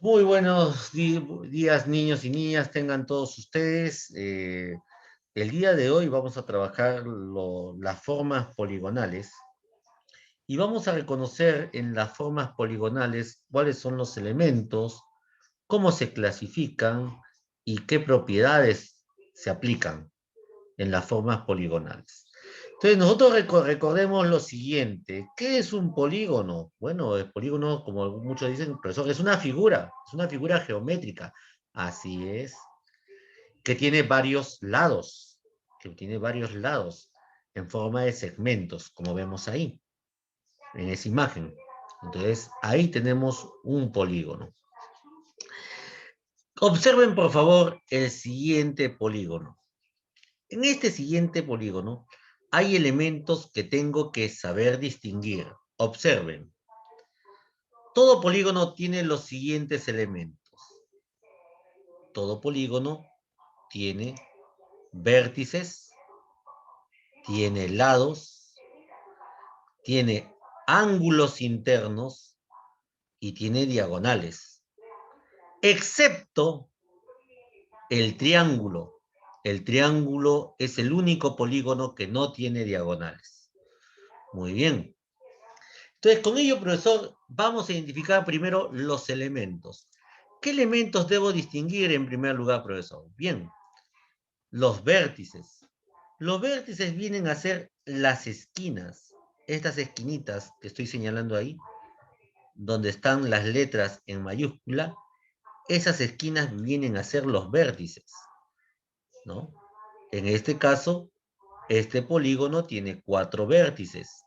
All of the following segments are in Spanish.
Muy buenos días, niños y niñas, tengan todos ustedes. El día de hoy vamos a trabajar las formas poligonales y vamos a reconocer en las formas poligonales cuáles son los elementos, cómo se clasifican y qué propiedades se aplican en las formas poligonales. Entonces, nosotros recordemos lo siguiente. ¿Qué es un polígono? Bueno, el polígono, como muchos dicen, profesor, es una figura geométrica. Así es, que tiene varios lados, en forma de segmentos, como vemos ahí, en esa imagen. Entonces, ahí tenemos un polígono. Observen, por favor, el siguiente polígono. En este siguiente polígono hay elementos que tengo que saber distinguir. Observen. Todo polígono tiene los siguientes elementos. Todo polígono tiene vértices, tiene lados, tiene ángulos internos y tiene diagonales. Excepto el triángulo. El triángulo es el único polígono que no tiene diagonales. Muy bien. Entonces, con ello, profesor, vamos a identificar primero los elementos. ¿Qué elementos debo distinguir en primer lugar, profesor? Bien, los vértices. Los vértices vienen a ser las esquinas, estas esquinitas que estoy señalando ahí, donde están las letras en mayúscula, esas esquinas vienen a ser los vértices, ¿no? En este caso, este polígono tiene 4 vértices.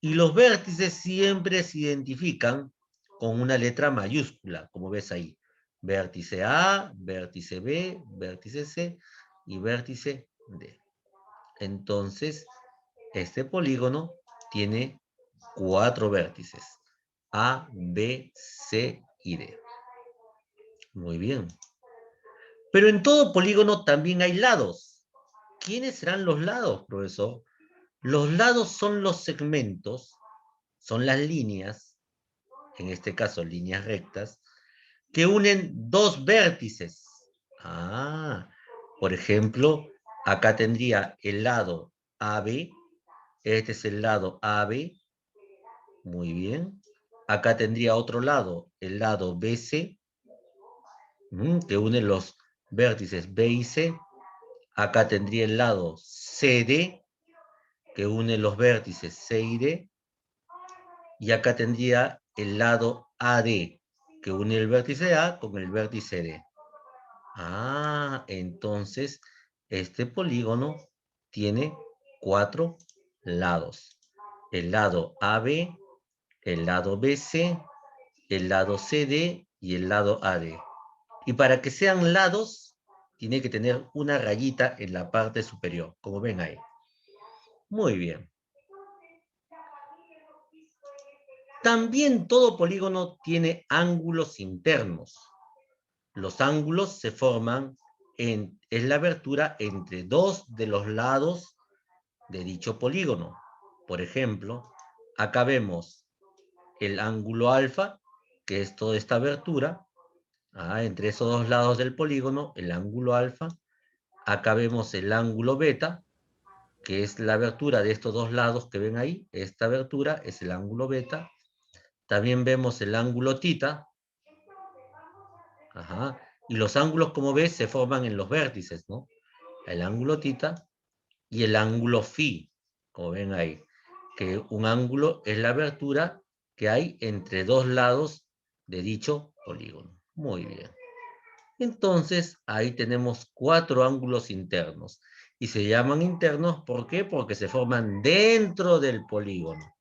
Y los vértices siempre se identifican con una letra mayúscula, como ves ahí. Vértice A, vértice B, vértice C y vértice D. Entonces, este polígono tiene 4 vértices. A, B, C y D. Muy bien. Pero en todo polígono también hay lados. ¿Quiénes serán los lados, profesor? Los lados son los segmentos, son las líneas, en este caso líneas rectas, que unen dos vértices. Ah, por ejemplo, acá tendría el lado AB, este es el lado AB, muy bien. Acá tendría otro lado, el lado BC, que une los vértices B y C. Acá tendría el lado CD, que une los vértices C y D. Y acá tendría el lado AD, que une el vértice A con el vértice D. Ah, entonces este polígono tiene 4 lados. El lado AB, el lado BC, el lado CD y el lado AD. Y para que sean lados, tiene que tener una rayita en la parte superior, como ven ahí. Muy bien. También todo polígono tiene ángulos internos. Los ángulos se forman es la abertura entre dos de los lados de dicho polígono. Por ejemplo, acá vemos el ángulo alfa, que es toda esta abertura, entre esos dos lados del polígono, el ángulo alfa. Acá vemos el ángulo beta, que es la abertura de estos dos lados que ven ahí. Esta abertura es el ángulo beta. También vemos el ángulo tita. Y los ángulos, como ves, se forman en los vértices, ¿no? El ángulo tita y el ángulo phi, como ven ahí. Que un ángulo es la abertura que hay entre dos lados de dicho polígono. Muy bien. Entonces, ahí tenemos 4 ángulos internos. Y se llaman internos, ¿por qué? Porque se forman dentro del polígono.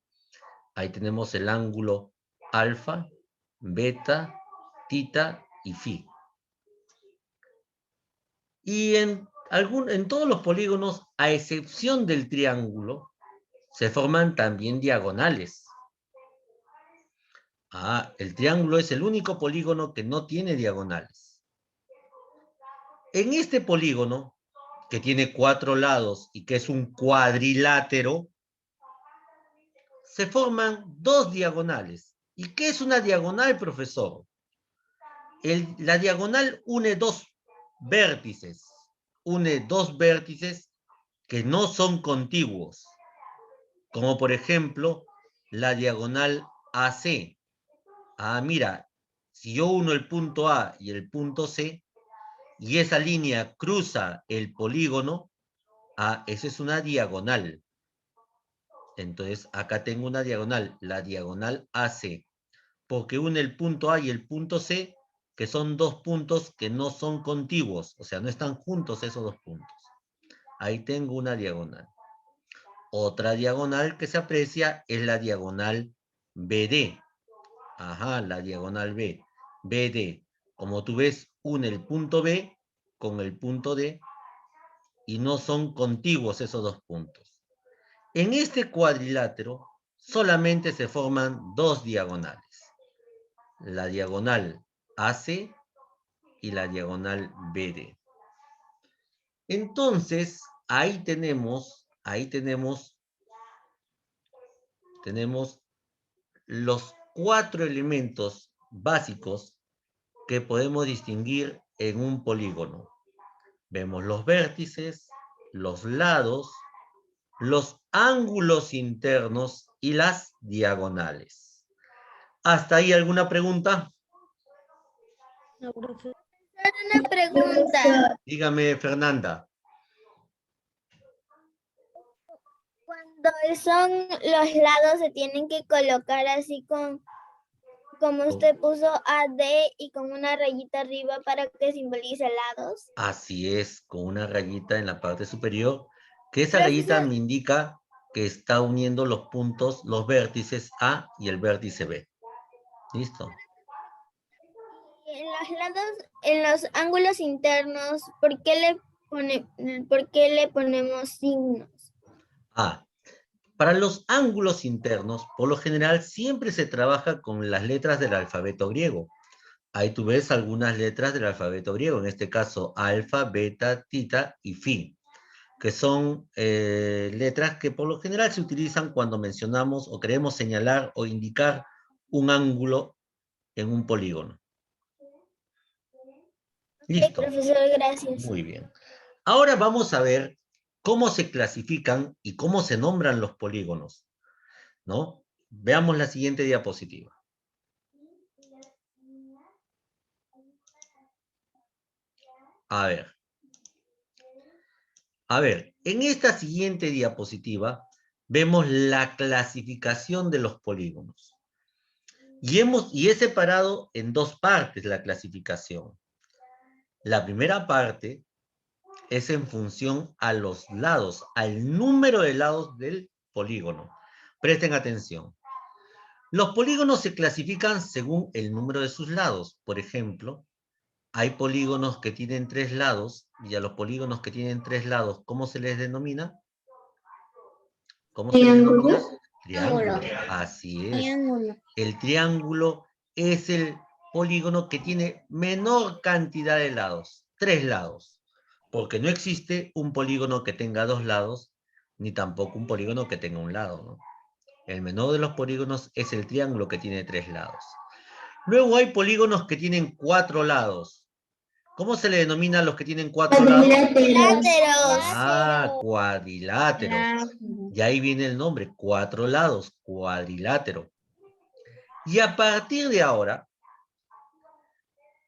Ahí tenemos el ángulo alfa, beta, tita y phi. Y en todos los polígonos, a excepción del triángulo, se forman también diagonales. El triángulo es el único polígono que no tiene diagonales. En este polígono, que tiene 4 lados y que es un cuadrilátero, se forman 2 diagonales. ¿Y qué es una diagonal, profesor? La diagonal une dos vértices. Une dos vértices que no son contiguos. Como por ejemplo, la diagonal AC. Ah, mira, si yo uno el punto A y el punto C, y esa línea cruza el polígono, esa es una diagonal. Entonces, acá tengo una diagonal, la diagonal AC, porque une el punto A y el punto C, que son dos puntos que no son contiguos, o sea, no están juntos esos dos puntos. Ahí tengo una diagonal. Otra diagonal que se aprecia es la diagonal BD. Ajá, la diagonal B. BD. Como tú ves, une el punto B con el punto D y no son contiguos esos dos puntos. En este cuadrilátero solamente se forman dos diagonales. La diagonal AC y la diagonal BD. Entonces, ahí tenemos los cuatro elementos básicos que podemos distinguir en un polígono. Vemos los vértices, los lados, los ángulos internos y las diagonales. ¿Hasta ahí alguna pregunta? No, profe. Una pregunta. Dígame, Fernanda. Cuando son los lados se tienen que colocar así como usted puso AD y con una rayita arriba para que simbolice lados. Así es, con una rayita en la parte superior, que esa Profesor. rayita me indica que está uniendo los puntos, los vértices A y el vértice B. ¿Listo? Y en los lados, en los ángulos internos, ¿por qué le ponemos signos? Para los ángulos internos, por lo general, siempre se trabaja con las letras del alfabeto griego. Ahí tú ves algunas letras del alfabeto griego, en este caso alfa, beta, tita y fi, que son letras que por lo general se utilizan cuando mencionamos o queremos señalar o indicar un ángulo en un polígono. Listo. Profesor, gracias. Muy bien. Ahora vamos a ver cómo se clasifican y cómo se nombran los polígonos, ¿no? Veamos la siguiente diapositiva. A ver, en esta siguiente diapositiva vemos la clasificación de los polígonos. Y he separado en dos partes la clasificación. La primera parte es en función a los lados, al número de lados del polígono. Presten atención. Los polígonos se clasifican según el número de sus lados. Por ejemplo, hay polígonos que tienen 3 lados, y a los polígonos que tienen 3 lados, ¿cómo se les denomina? ¿Cómo se les denomina? Triángulo. Así es. Triángulo. El triángulo es el polígono que tiene menor cantidad de lados, 3 lados, porque no existe un polígono que tenga 2 lados, ni tampoco un polígono que tenga un lado, ¿no? El menor de los polígonos es el triángulo que tiene 3 lados. Luego hay polígonos que tienen 4 lados. ¿Cómo se le denomina a los que tienen 4 lados? Cuadriláteros. Cuadriláteros. Y ahí viene el nombre, 4 lados, cuadrilátero. Y a partir de ahora,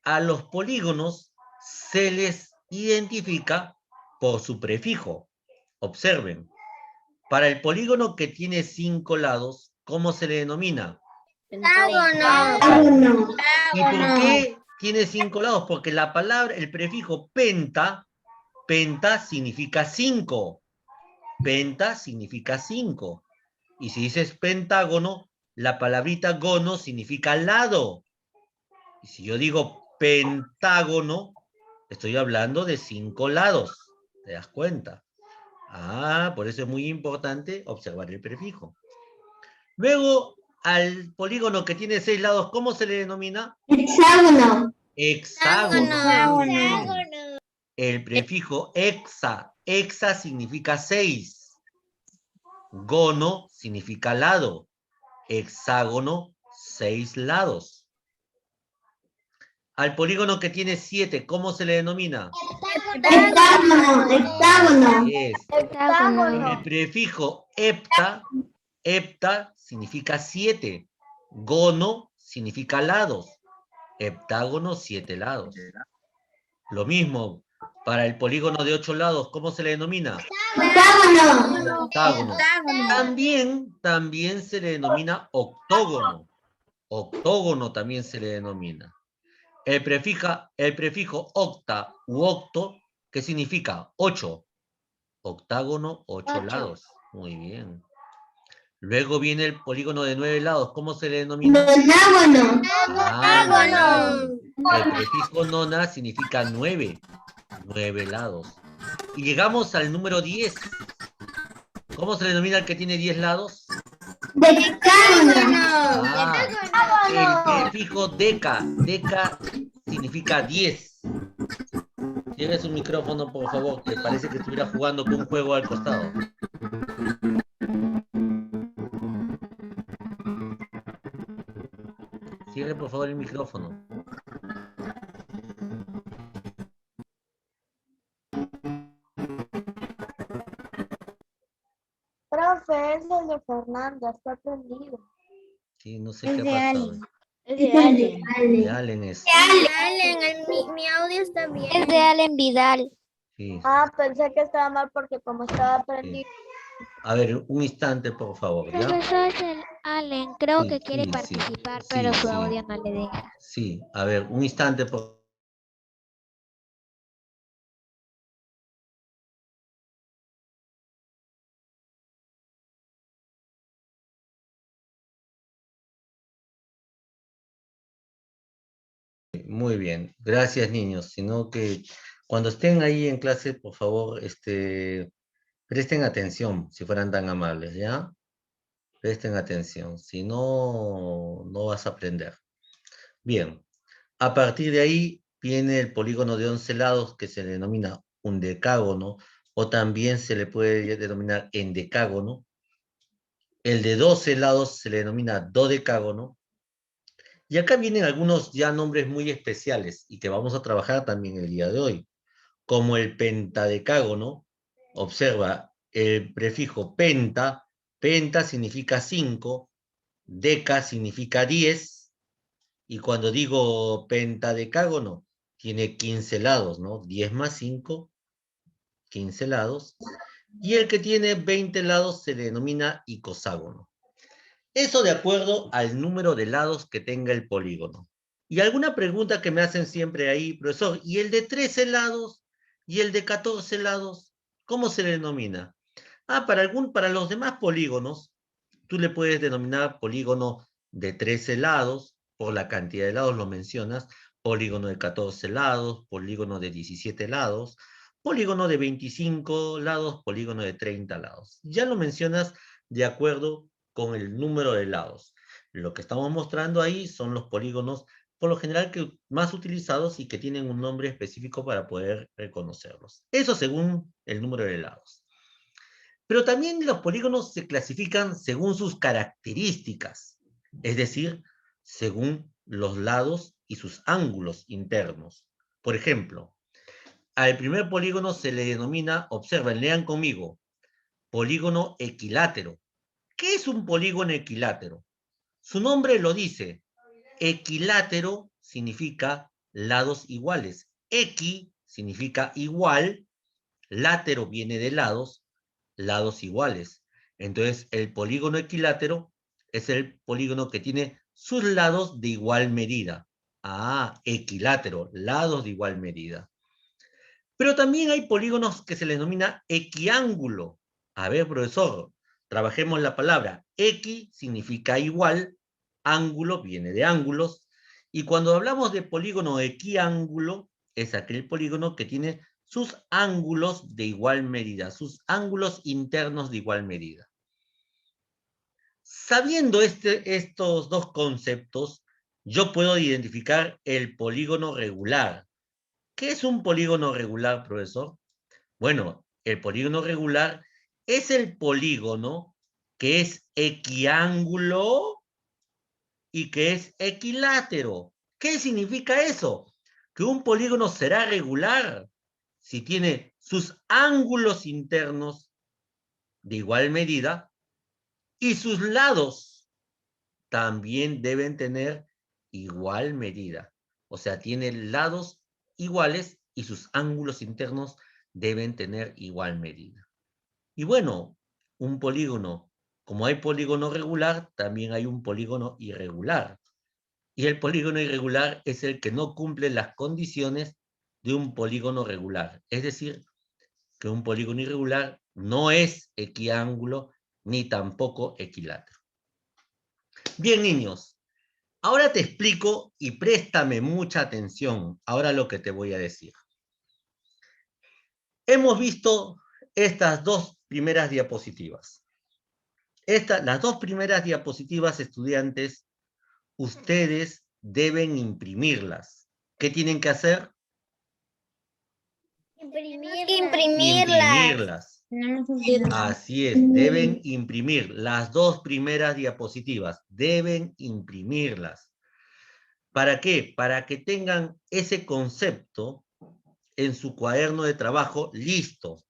a los polígonos se les identifica por su prefijo. Observen, para el polígono que tiene 5 lados, ¿cómo se le denomina? Pentágono. ¿Y por qué tiene 5 lados? Porque la palabra, el prefijo penta significa 5. Penta significa 5. Y si dices pentágono, la palabrita gono significa lado. Y si yo digo pentágono, estoy hablando de 5 lados. ¿Te das cuenta? Por eso es muy importante observar el prefijo. Luego, al polígono que tiene 6 lados, ¿cómo se le denomina? Hexágono. Hexágono. El prefijo hexa significa 6. Gono significa lado. Hexágono, 6 lados. Al polígono que tiene 7, ¿cómo se le denomina? Hectágono. Es. El prefijo hepta significa 7. Gono significa lados. Heptágono, 7 lados. Lo mismo, para el polígono de 8 lados, ¿cómo se le denomina? Octágono. También se le denomina octógono. Octógono también se le denomina. El prefijo octa u octo, ¿qué significa? 8. Octágono, 8 lados. Muy bien. Luego viene el polígono de 9 lados. ¿Cómo se le denomina? Octágono. El prefijo nona significa 9. 9 lados. Y llegamos al número 10. ¿Cómo se le denomina el que tiene 10 lados? Decágono. El prefijo deca. Deca significa 10. Cierre su micrófono, por favor, que parece que estuviera jugando con un juego al costado. Cierre, por favor, el micrófono. Profe, es el de Fernanda, está prendido. Sí, no sé qué ha pasado. Es de Allen. De Allen es. Mi audio está bien. Es de Allen Vidal. Sí, Ah, pensé que estaba mal porque como estaba prendido. sí. A ver, un instante, por favor, ¿ya? Profesor, es el Allen. Creo Sí, que quiere sí, sí. participar, Sí, pero su sí. audio no le deja. Sí, a ver, un instante, por favor. Muy bien, gracias niños. Sino que cuando estén ahí en clase, por favor, presten atención, si fueran tan amables, ¿ya? Presten atención, si no, no vas a aprender. Bien, a partir de ahí viene el polígono de 11 lados que se denomina un decágono, o también se le puede denominar endecágono. El de 12 lados se le denomina dodecágono. Y acá vienen algunos ya nombres muy especiales y que vamos a trabajar también el día de hoy, como el pentadecágono. Observa el prefijo penta. Penta significa 5, deca significa 10, y cuando digo pentadecágono, tiene 15 lados, ¿no? 10 más 5, 15 lados. Y el que tiene 20 lados se le denomina icoságono. Eso de acuerdo al número de lados que tenga el polígono. Y alguna pregunta que me hacen siempre ahí, profesor, ¿y el de 13 lados y el de 14 lados? ¿Cómo se le denomina? Para los demás polígonos, tú le puedes denominar polígono de 13 lados, por la cantidad de lados lo mencionas, polígono de 14 lados, polígono de 17 lados, polígono de 25 lados, polígono de 30 lados. Ya lo mencionas de acuerdo con el número de lados. Lo que estamos mostrando ahí son los polígonos, por lo general, más utilizados y que tienen un nombre específico para poder reconocerlos. Eso según el número de lados. Pero también los polígonos se clasifican según sus características, es decir, según los lados y sus ángulos internos. Por ejemplo, al primer polígono se le denomina, observen, lean conmigo, polígono equilátero. ¿Qué es un polígono equilátero? Su nombre lo dice. Equilátero significa lados iguales. Equi significa igual, látero viene de lados, lados iguales. Entonces, el polígono equilátero es el polígono que tiene sus lados de igual medida. Ah, equilátero, lados de igual medida. Pero también hay polígonos que se les denomina equiángulo. A ver, profesor, trabajemos la palabra. Equi significa igual, ángulo viene de ángulos, y cuando hablamos de polígono equiángulo, es aquel polígono que tiene sus ángulos de igual medida, sus ángulos internos de igual medida. Sabiendo estos dos conceptos, yo puedo identificar el polígono regular. ¿Qué es un polígono regular, profesor? Bueno, el polígono regular es el polígono que es equiángulo y que es equilátero. ¿Qué significa eso? Que un polígono será regular si tiene sus ángulos internos de igual medida y sus lados también deben tener igual medida. O sea, tiene lados iguales y sus ángulos internos deben tener igual medida. Y bueno, un polígono, como hay polígono regular, también hay un polígono irregular. Y el polígono irregular es el que no cumple las condiciones de un polígono regular. Es decir, que un polígono irregular no es equiángulo ni tampoco equilátero. Bien, niños, ahora te explico y préstame mucha atención ahora lo que te voy a decir. Hemos visto estas dos primeras diapositivas. Las dos primeras diapositivas, estudiantes, ustedes deben imprimirlas. ¿Qué tienen que hacer? Imprimirlas. Así es, deben imprimir las dos primeras diapositivas. Deben imprimirlas. ¿Para qué? Para que tengan ese concepto en su cuaderno de trabajo listo.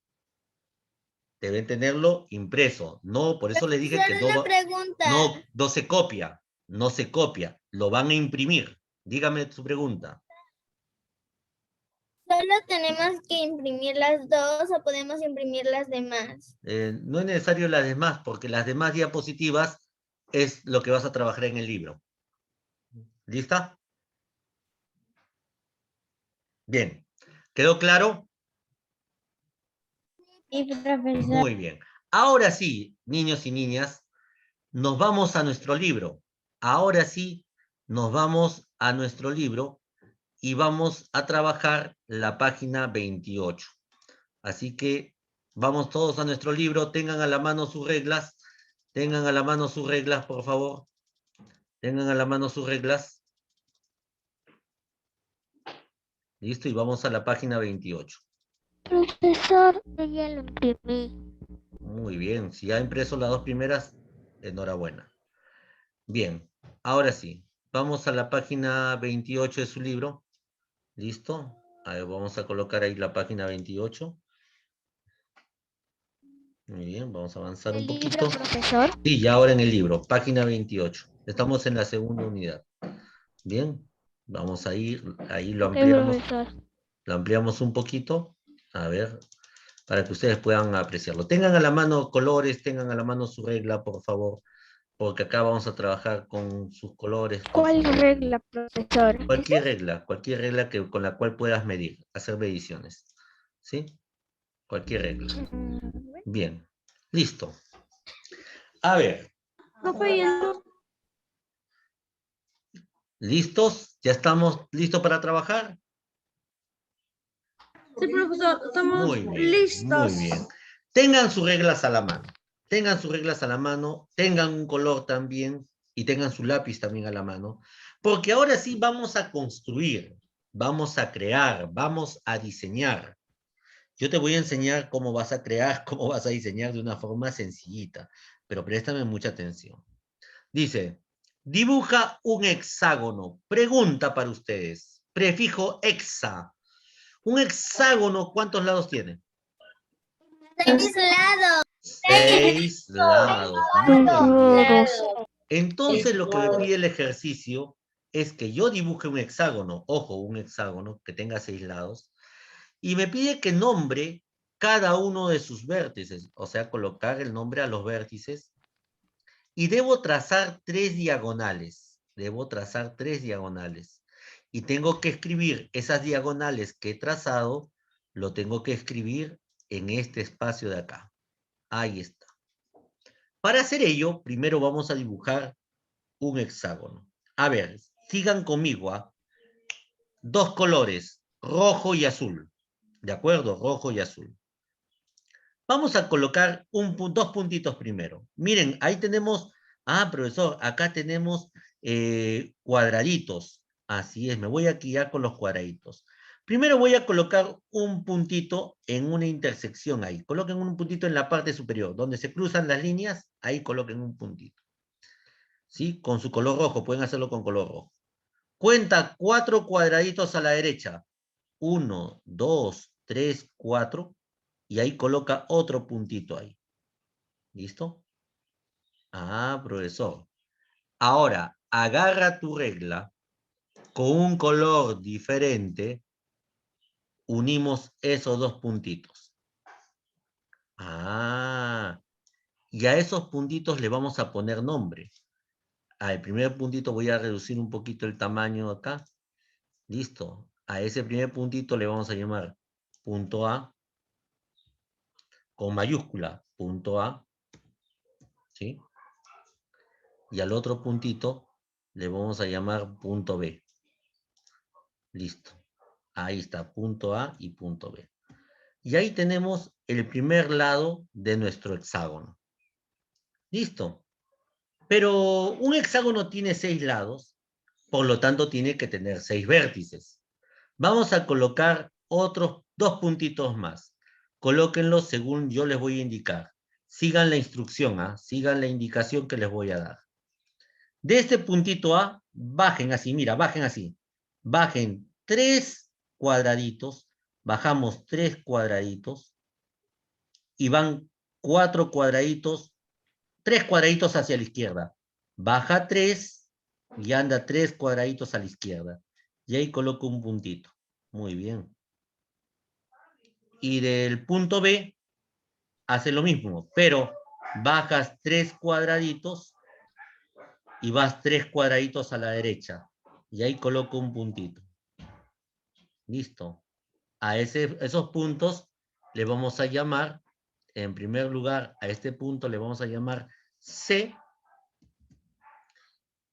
Deben tenerlo impreso. No, por eso les dije que Solo una pregunta. no se copia. No se copia. Lo van a imprimir. Dígame su pregunta. ¿Solo tenemos que imprimir las dos o podemos imprimir las demás? No es necesario las demás, porque las demás diapositivas es lo que vas a trabajar en el libro. ¿Lista? Bien. ¿Quedó claro? Sí, profesor. Muy bien. Ahora sí, niños y niñas, nos vamos a nuestro libro. Ahora sí, nos vamos a nuestro libro y vamos a trabajar la página 28. Así que vamos todos a nuestro libro, tengan a la mano sus reglas, por favor. Tengan a la mano sus reglas. Listo, y vamos a la página 28. Profesor, yo ya lo imprimí. Muy bien, si ha impreso las dos primeras, enhorabuena. Bien, ahora sí, vamos a la página 28 de su libro. ¿Listo? A ver, vamos a colocar ahí la página 28. Muy bien, vamos a avanzar un ¿El poquito. libro, profesor? Sí, ya ahora en el libro, página 28. Estamos en la segunda unidad. Bien, vamos a ir, ahí lo ampliamos. Profesor. Lo ampliamos un poquito. A ver, para que ustedes puedan apreciarlo. Tengan a la mano colores, tengan a la mano su regla, por favor, porque acá vamos a trabajar con sus colores. ¿Cuál regla, profesor? Cualquier regla con la cual puedas medir, hacer mediciones. ¿Sí? Cualquier regla. Bien, listo. A ver. ¿Listos? ¿Ya estamos listos para trabajar? Sí, profesor, estamos Muy bien, listos. muy bien. Tengan sus reglas a la mano. Tengan sus reglas a la mano, tengan un color también y tengan su lápiz también a la mano, porque ahora sí vamos a construir, vamos a crear, vamos a diseñar. Yo te voy a enseñar cómo vas a crear, cómo vas a diseñar de una forma sencillita, pero préstame mucha atención. Dice, dibuja un hexágono. Pregunta para ustedes. Prefijo hexa. Un hexágono, ¿cuántos lados tiene? 6 lados. 6 lados. Muy bien. Entonces lo que me pide el ejercicio es que yo dibuje un hexágono, ojo, un hexágono que tenga 6 lados, y me pide que nombre cada uno de sus vértices, o sea, colocar el nombre a los vértices, y debo trazar 3 diagonales, y tengo que escribir esas diagonales que he trazado, lo tengo que escribir en este espacio de acá. Ahí está. Para hacer ello, primero vamos a dibujar un hexágono. A ver, sigan conmigo, ¿ah? Dos colores, rojo y azul. ¿De acuerdo? Rojo y azul. Vamos a colocar dos puntitos primero. Miren, ahí tenemos, profesor, acá tenemos cuadraditos. Así es, me voy aquí ya con los cuadraditos. Primero voy a colocar un puntito en una intersección ahí. Coloquen un puntito en la parte superior, donde se cruzan las líneas, ahí coloquen un puntito. ¿Sí? Con su color rojo, pueden hacerlo con color rojo. Cuenta 4 cuadraditos a la derecha. 1, 2, 3, 4. Y ahí coloca otro puntito ahí. ¿Listo? Ah, profesor. Ahora, agarra tu regla con un color diferente. Unimos esos dos puntitos. Ah, y a esos puntitos le vamos a poner nombre. Al primer puntito voy a reducir un poquito el tamaño acá. Listo. A ese primer puntito le vamos a llamar punto A con mayúscula, punto A. ¿Sí? Y al otro puntito le vamos a llamar punto B. Listo. Ahí está, punto A y punto B. Y ahí tenemos el primer lado de nuestro hexágono. Listo. Pero un hexágono tiene 6 lados, por lo tanto tiene que tener 6 vértices. Vamos a colocar otros 2 puntitos más. Colóquenlos según yo les voy a indicar. Sigan la instrucción, ¿ah? Sigan la indicación que les voy a dar. De este puntito A, bajen así, mira, bajen así. Bajen 3 cuadraditos, bajamos 3 cuadraditos y van 4 cuadraditos, 3 cuadraditos hacia la izquierda. Baja 3 y anda 3 cuadraditos a la izquierda. Y ahí coloco un puntito. Muy bien. Y del punto B, hace lo mismo, pero bajas 3 cuadraditos y vas 3 cuadraditos a la derecha. Y ahí coloco un puntito. Listo. A esos puntos le vamos a llamar, en primer lugar, a este punto le vamos a llamar C.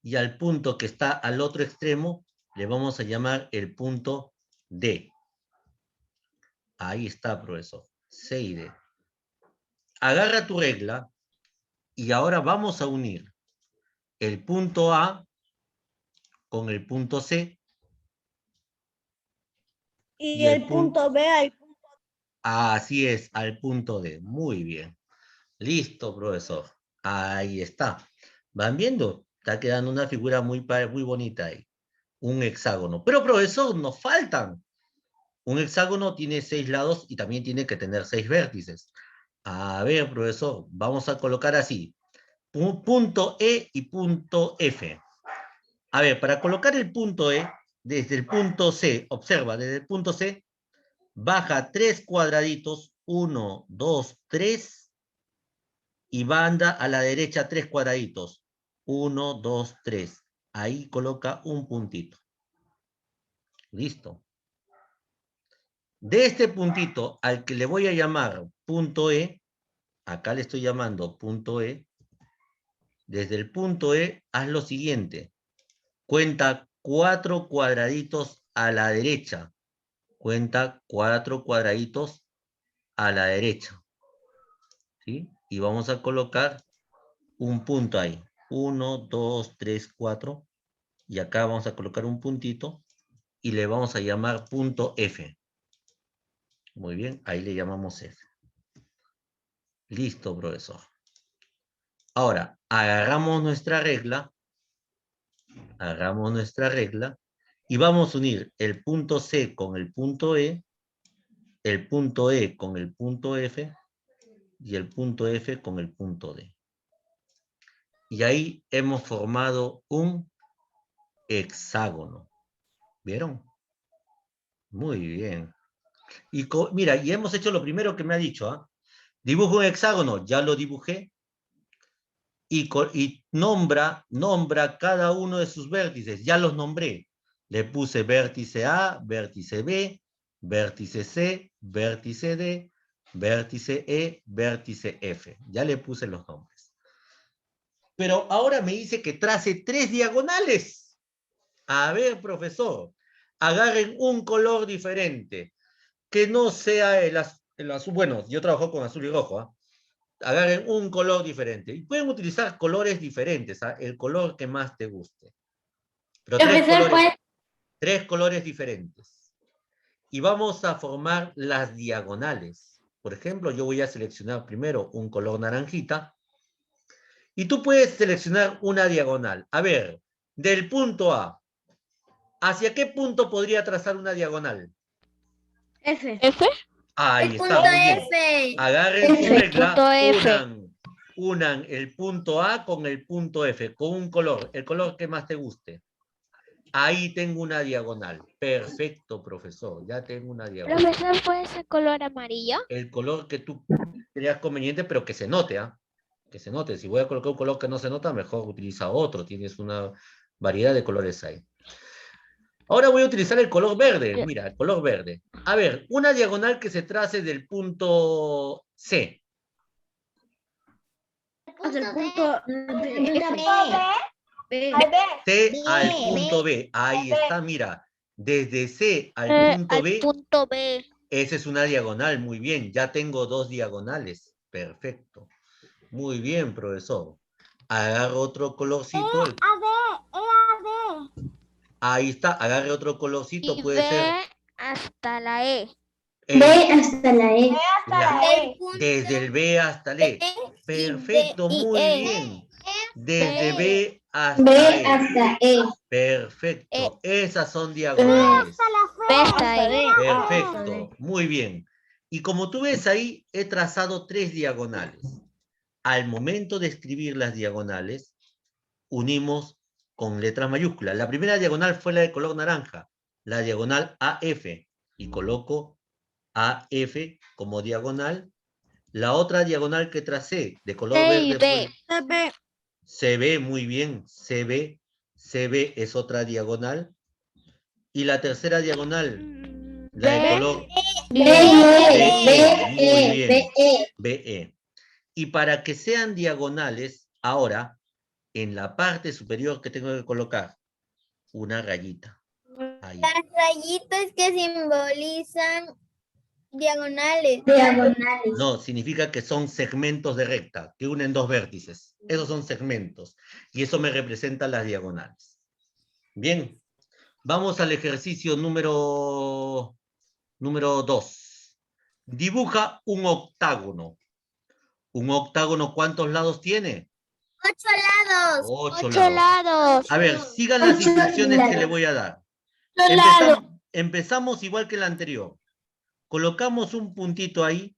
Y al punto que está al otro extremo le vamos a llamar el punto D. Ahí está, profesor. C y D. Agarra tu regla y ahora vamos a unir el punto A con el punto C. Y el punto B al punto. Así es, al punto D. Muy bien. Listo, profesor. Ahí está. ¿Van viendo? Está quedando una figura muy bonita ahí. Un hexágono. Pero, profesor, nos faltan. Un hexágono tiene 6 lados y también tiene que tener 6 vértices. A ver, profesor, vamos a colocar así. Punto E y punto F. A ver, para colocar el punto E, desde el punto C, observa, desde el punto C, baja 3 cuadraditos, 1, 2, 3, y anda a la derecha 3 cuadraditos, 1, 2, 3. Ahí coloca un puntito. Listo. De este puntito al que le voy a llamar punto E, acá le estoy llamando punto E, desde el punto E haz lo siguiente. Cuenta 4 cuadraditos a la derecha. Cuenta 4 cuadraditos a la derecha. ¿Sí? Y vamos a colocar un punto ahí. 1, 2, 3, 4. Y acá vamos a colocar un puntito y le vamos a llamar punto F. Muy bien, ahí le llamamos F. Listo, profesor. Ahora, agarramos nuestra regla y vamos a unir el punto C con el punto E con el punto F y el punto F con el punto D. Y ahí hemos formado un hexágono. ¿Vieron? Muy bien. Y mira, y hemos hecho lo primero que me ha dicho. ¿Ah? Dibujo un hexágono, ya lo dibujé. Y nombra cada uno de sus vértices. Ya los nombré. Le puse vértice A, vértice B, vértice C, vértice D, vértice E, vértice F. Ya le puse los nombres. Pero ahora me dice que trace 3 diagonales. A ver, profesor, agarren un color diferente, que no sea el azul. Bueno, yo trabajo con azul y rojo, ¿ah? Agarren un color diferente. Y pueden utilizar colores diferentes, ¿ah? El color que más te guste. Pero tres colores diferentes. Y vamos a formar las diagonales. Por ejemplo, yo voy a seleccionar primero un color naranjita. Y tú puedes seleccionar una diagonal. A ver, del punto A ¿Hacia qué punto podría trazar una diagonal? F. Ahí El está, punto muy bien. F. Agarren su El regla, punto F. unan el punto A con el punto F, con un color, el color que más te guste. Ahí tengo una diagonal. Perfecto, profesor, ya tengo una diagonal. Profesor, ¿puede ser color amarillo? El color que tú creas conveniente, pero que se note, ¿ah? Que se note. Si voy a colocar un color que no se nota, mejor utiliza otro. Tienes una variedad de colores ahí. Ahora voy a utilizar el color verde. Mira, el color verde. A ver, una diagonal que se trace del punto C. Hasta el punto B. C al punto B. Ahí está, mira. Desde C al punto B, punto B. esa es una diagonal. Muy bien, ya tengo dos diagonales. Perfecto. Muy bien, profesor. Agarro otro colorcito. Ahí está, agarre otro colorcito. Y Puede B ser hasta la E. hasta la E. desde el B hasta el E. Perfecto, muy bien. Desde B hasta E. Perfecto. Esas son diagonales. B hasta E. Perfecto, muy bien. Y como tú ves ahí, he trazado tres diagonales. Al momento de escribir las diagonales, unimos con letras mayúsculas. La primera diagonal fue la de color naranja, la diagonal AF, y coloco AF como diagonal. La otra diagonal que tracé de color C y verde fue B. CB, muy bien, CB. CB es otra diagonal. Y la tercera diagonal, la de color BE, muy bien, BE. Y para que sean diagonales, ahora, en la parte superior que tengo que colocar, una rayita. Ahí. Las rayitas que simbolizan diagonales. No, significa que son segmentos de recta, que unen dos vértices. Esos son segmentos. Y eso me representa las diagonales. Bien, vamos al ejercicio número 2. Dibuja un octágono. ¿Un octágono cuántos lados tiene? 8 lados. 8 8 lados. lados. A ver, sigan las instrucciones que le voy a dar. Empezamos igual que el anterior. Colocamos un puntito ahí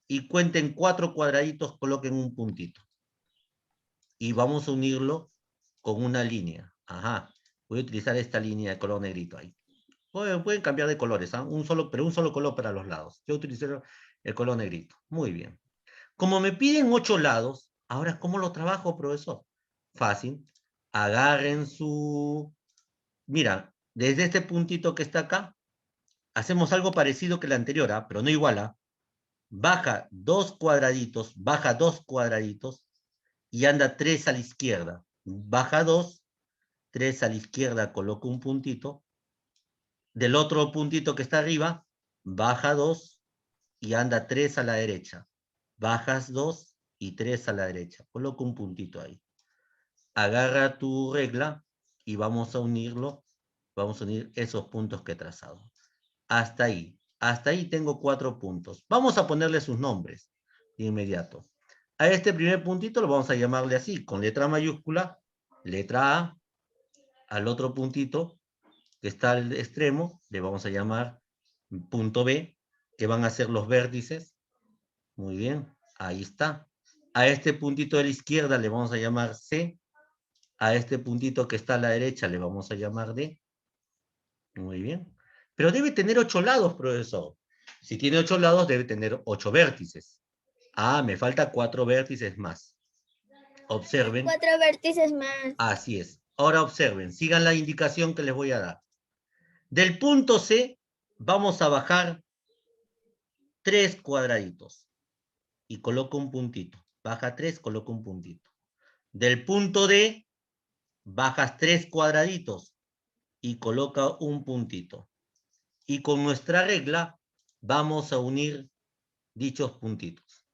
y cuenten 4 cuadraditos, coloquen un puntito. Y vamos a unirlo con una línea. Ajá. Voy a utilizar esta línea de color negrito ahí. Pueden cambiar de colores, ¿ah? Pero un solo color para los lados. Yo utilicé el color negrito. Muy bien. Como me piden 8 lados, ahora ¿cómo lo trabajo, profesor? Fácil. Agarren su... Mira, desde este puntito que está acá, hacemos algo parecido que la anterior, ¿ah? Pero no igual, ¿ah? Baja 2 cuadraditos, baja 2 cuadraditos y anda 3 a la izquierda. Baja 2, 3 a la izquierda, coloco un puntito. Del otro puntito que está arriba, baja 2 y anda 3 a la derecha. Bajas 2 y 3 a la derecha. Coloco un puntito ahí. Agarra tu regla y vamos a unirlo. Vamos a unir esos puntos que he trazado. Hasta ahí. Hasta ahí tengo 4 puntos. Vamos a ponerle sus nombres de inmediato. A este primer puntito lo vamos a llamarle así, con letra mayúscula, letra A. Al otro puntito que está al extremo, le vamos a llamar punto B, que van a ser los vértices. Muy bien, ahí está. A este puntito de la izquierda le vamos a llamar C. A este puntito que está a la derecha le vamos a llamar D. Muy bien. Pero debe tener 8 lados, profesor. Si tiene 8 lados, debe tener 8 vértices. Ah, me falta 4 vértices más. Observen. 4 vértices más. Así es. Ahora observen, sigan la indicación que les voy a dar. Del punto C vamos a bajar 3 cuadraditos. Y coloco un puntito. Baja 3, coloco un puntito. Del punto D, bajas 3 cuadraditos y coloca un puntito. Y con nuestra regla vamos a unir dichos puntitos.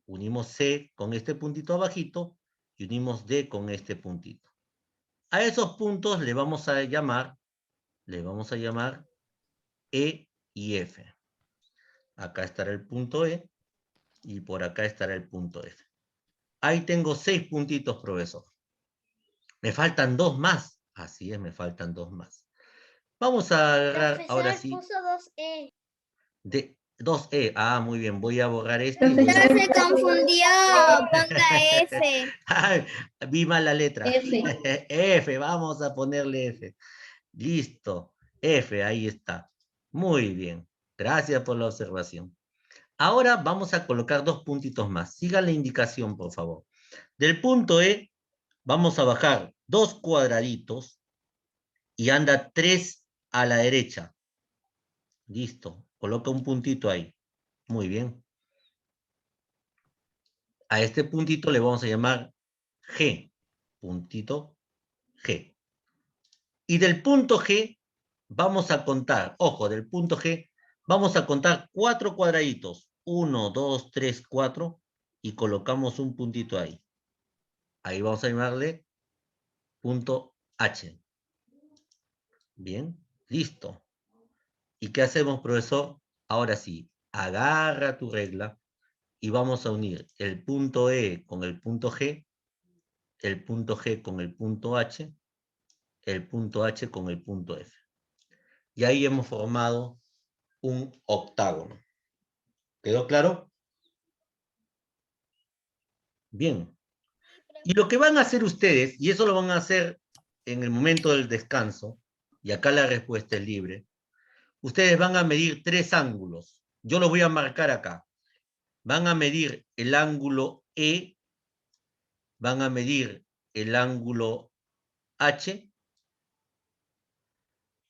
Unimos C con este puntito abajito y unimos D con este puntito. A esos puntos le vamos a llamar E y F. Acá estará el punto E y por acá estará el punto F. Ahí tengo 6 puntitos, profesor. Me faltan 2 más. Así es, me faltan 2 más. Vamos a agarrar ahora sí. puso 2E. 2E. Ah, muy bien. Voy a borrar este. No se confundió. Ponga F. Ay, vi mal la letra. F. F, vamos a ponerle F. Listo. F, ahí está. Muy bien. Gracias por la observación. Ahora vamos a colocar 2 puntitos más. Siga la indicación, por favor. Del punto E, vamos a bajar 2 cuadraditos y anda 3 a la derecha. Listo. Coloca un puntito ahí. Muy bien. A este puntito le vamos a llamar G. Puntito G. Y del punto G vamos a contar, ojo, del punto G vamos a contar 4 cuadraditos. 1, 2, 3, 4 y colocamos un puntito ahí. Ahí vamos a llamarle punto H. Bien, listo. ¿Y qué hacemos, profesor? Ahora sí, agarra tu regla y vamos a unir el punto E con el punto G, el punto G con el punto H, el punto H con el punto F. Y ahí hemos formado un octágono. ¿Quedó claro? Bien. Y lo que van a hacer ustedes, y eso lo van a hacer en el momento del descanso, y acá la respuesta es libre, ustedes van a medir 3 ángulos. Yo los voy a marcar acá. Van a medir el ángulo E, van a medir el ángulo H,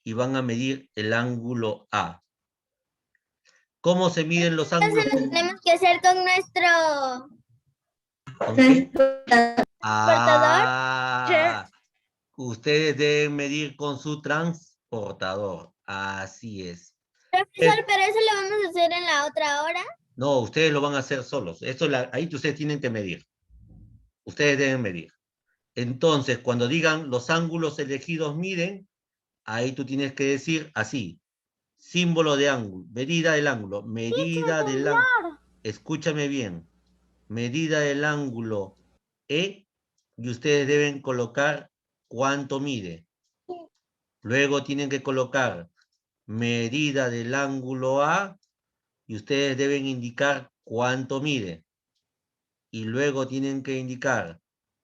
y van a medir el ángulo A. ¿Cómo se miden los ángulos? Entonces lo tenemos que hacer con nuestro ¿Con qué? transportador. Ustedes deben medir con su transportador. Así es. Profesor, pero eso lo vamos a hacer en la otra hora. No, ustedes lo van a hacer solos. Ahí ustedes tienen que medir. Ustedes deben medir. Entonces, cuando digan los ángulos elegidos miden, ahí tú tienes que decir así. Símbolo de ángulo, medida del ángulo, medida del ángulo. Escúchame bien. Medida del ángulo E y ustedes deben colocar cuánto mide. Luego tienen que colocar medida del ángulo A y ustedes deben indicar cuánto mide. Y luego tienen que indicar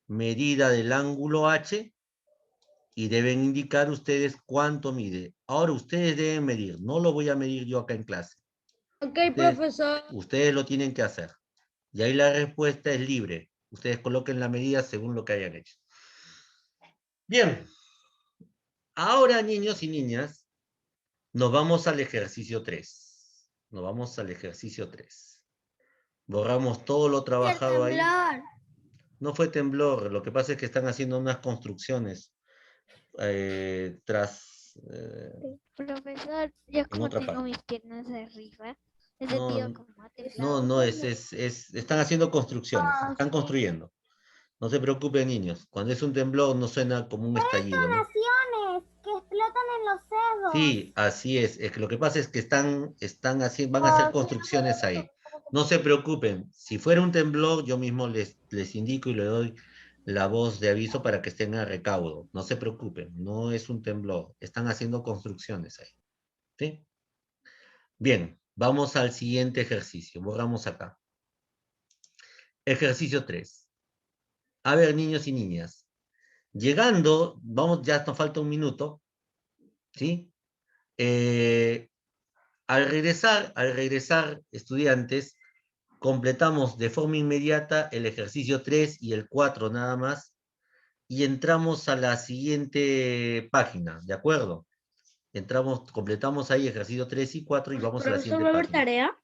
medida del ángulo H y deben indicar ustedes cuánto mide. Ahora ustedes deben medir, no lo voy a medir yo acá en clase. Ok, profesor. Ustedes lo tienen que hacer. Y ahí la respuesta es libre. Ustedes coloquen la medida según lo que hayan hecho. Bien. Ahora, niños y niñas, nos vamos al ejercicio 3. Nos vamos al ejercicio 3. Borramos todo lo trabajado ahí. No fue temblor, lo que pasa es que están haciendo unas construcciones Profesor, yo como otra tengo parte. mis piernas arriba, he No, sentido como ha temblado. no, están haciendo construcciones, están construyendo. No se preocupen, niños. Cuando es un temblor no suena como un estallido, ¿no? Que explotan en los cerros. Sí, así es. Es que lo que pasa es que van a hacer construcciones ahí. No se preocupen. Si fuera un temblor, yo mismo les indico y le doy la voz de aviso para que estén a recaudo. No se preocupen. No es un temblor. Están haciendo construcciones ahí. ¿Sí? Bien, vamos al siguiente ejercicio. Borramos acá. Ejercicio 3. A ver, niños y niñas. Llegando, ya nos falta un minuto. ¿Sí? Al regresar, estudiantes, completamos de forma inmediata el ejercicio 3 y el 4 nada más, y entramos a la siguiente página, ¿de acuerdo? Completamos ahí ejercicio 3 y 4 y vamos a la siguiente página. ¿Tarea?